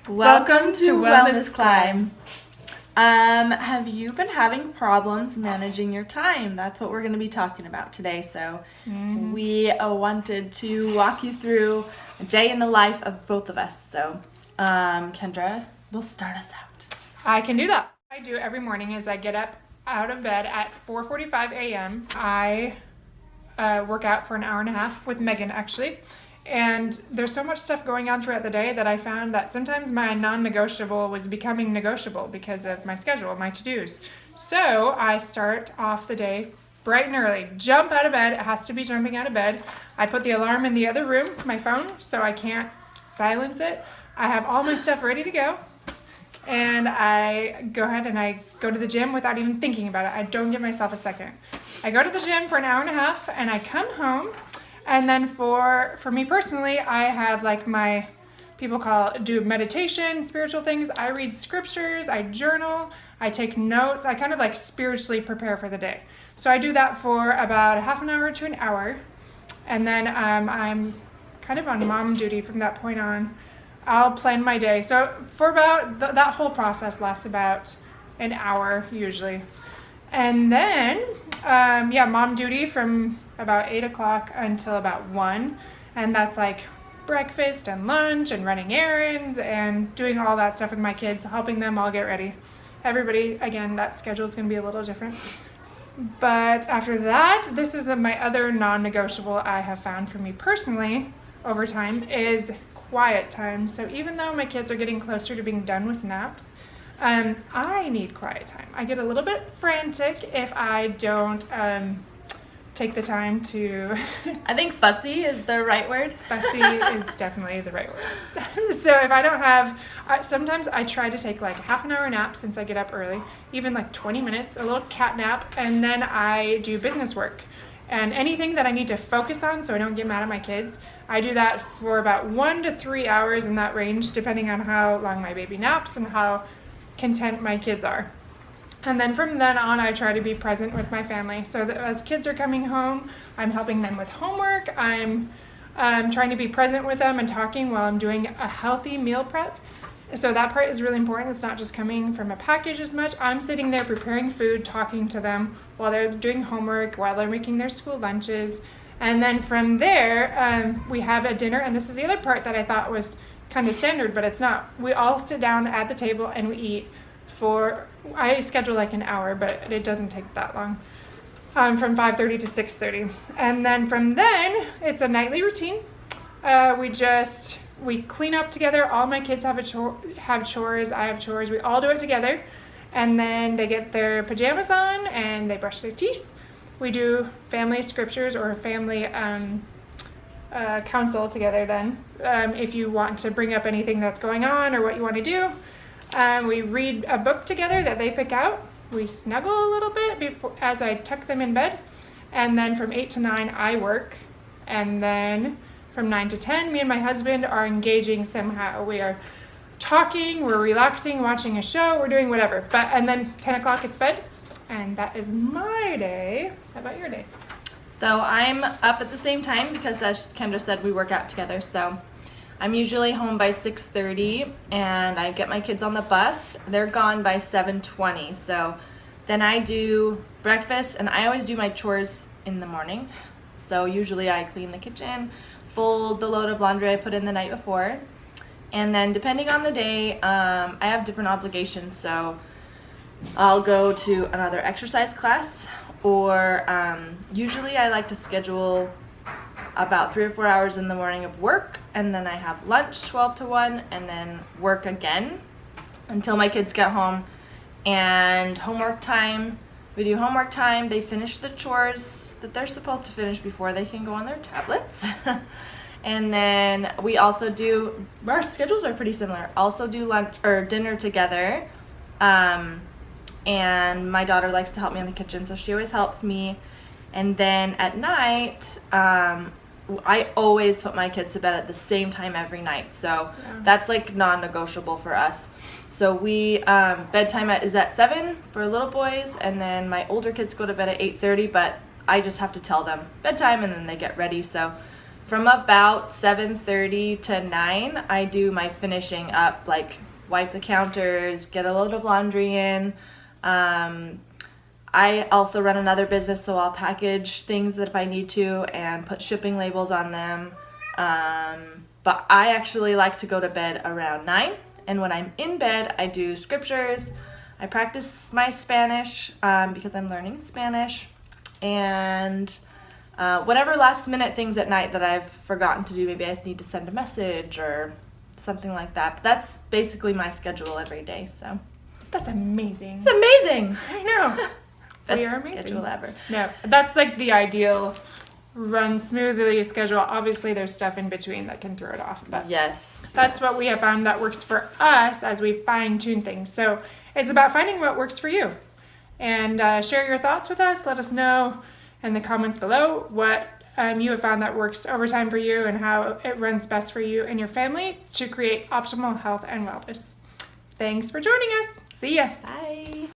Welcome to Wellness Climb. Have you been having problems managing your time? That's what we're going to be talking about today. So we wanted to walk you through a day in the life of both of us. So Kendra will start us out. I can do that. What I do every morning is I get up out of bed at 4:45 a.m. I work out for an hour and a half with Megan, actually. And there's so much stuff going on throughout the day that I found that sometimes my non-negotiable was becoming negotiable because of my schedule, my to-dos. So I start off the day bright and early. Jump out of bed. It has to be jumping out of bed. I put the alarm in the other room, my phone, so I can't silence it. I have all my stuff ready to go. And I go ahead and I go to the gym without even thinking about it. I don't give myself a second. I go to the gym for an hour and a half and I come home. And then for me personally, I have like my, people do meditation, spiritual things. I read scriptures, I journal, I take notes. I kind of like spiritually prepare for the day. So I do that for about a half an hour to an hour. And then I'm kind of on mom duty from that point on. I'll plan my day. So for about, that whole process lasts about an hour usually. And then, mom duty from about 8 o'clock until about 1. And that's like breakfast and lunch and running errands and doing all that stuff with my kids, helping them all get ready. Everybody, again, that schedule is going to be a little different. But after that, this is my other non-negotiable I have found for me personally over time is quiet time. So even though my kids are getting closer to being done with naps, I need quiet time. I get a little bit frantic if I don't take the time to... I think fussy is the right word. Fussy is definitely the right word. So if I don't have... sometimes I try to take like a half an hour nap since I get up early, even like 20 minutes, a little cat nap, and then I do business work. And anything that I need to focus on so I don't get mad at my kids, I do that for about 1 to 3 hours in that range, depending on how long my baby naps and how content my kids are. And then from then on, I try to be present with my family. So that as kids are coming home, I'm helping them with homework. I'm trying to be present with them and talking while I'm doing a healthy meal prep. So that part is really important. It's not just coming from a package as much. I'm sitting there preparing food, talking to them while they're doing homework, while they're making their school lunches. And then from there, we have a dinner. And this is the other part that I thought was kind of standard, but it's not. We all sit down at the table and we eat for, I schedule like an hour, but it doesn't take that long, from 5:30 to 6:30. And then from then, it's a nightly routine. We clean up together. All my kids have chores. I have chores. We all do it together. And then they get their pajamas on and they brush their teeth. We do family scriptures or family counsel together then. If you want to bring up anything that's going on or what you want to do. We read a book together that they pick out. We snuggle a little bit as I tuck them in bed. And then from 8 to 9, I work. And then from 9 to 10, me and my husband are engaging somehow. We are talking, we're relaxing, watching a show, we're doing whatever. And then 10 o'clock, it's bed. And that is my day. How about your day? So I'm up at the same time because, as Kendra said, we work out together. So I'm usually home by 6:30 and I get my kids on the bus. They're gone by 7:20. So then I do breakfast and I always do my chores in the morning. So usually I clean the kitchen, fold the load of laundry I put in the night before. And then depending on the day, I have different obligations. So I'll go to another exercise class or usually I like to schedule about 3 or 4 hours in the morning of work, and then I have lunch 12 to 1 and then work again until my kids get home. And homework time, we do homework time. They finish the chores that they're supposed to finish before they can go on their tablets. And then we also do, our schedules are pretty similar, also do lunch or dinner together. And my daughter likes to help me in the kitchen, so she always helps me. And then at night, I always put my kids to bed at the same time every night. So that's like non-negotiable for us. So we, bedtime is at 7 for little boys, and then my older kids go to bed at 8:30, but I just have to tell them bedtime and then they get ready. So from about 7:30 to 9, I do my finishing up, like wipe the counters, get a load of laundry in. I also run another business, so I'll package things that if I need to and put shipping labels on them. But I actually like to go to bed around 9, and when I'm in bed, I do scriptures. I practice my Spanish because I'm learning Spanish, and whatever last minute things at night that I've forgotten to do, maybe I need to send a message or something like that. But that's basically my schedule every day, so. That's amazing. It's amazing. I know. Best We are amazing. schedule ever. No, that's like the ideal run smoothly schedule. Obviously, there's stuff in between that can throw it off, but Yes. that's what we have found that works for us as we fine tune things. So it's about finding what works for you. And share your thoughts with us. Let us know in the comments below what you have found that works over time for you and how it runs best for you and your family to create optimal health and wellness. Thanks for joining us. See ya. Bye.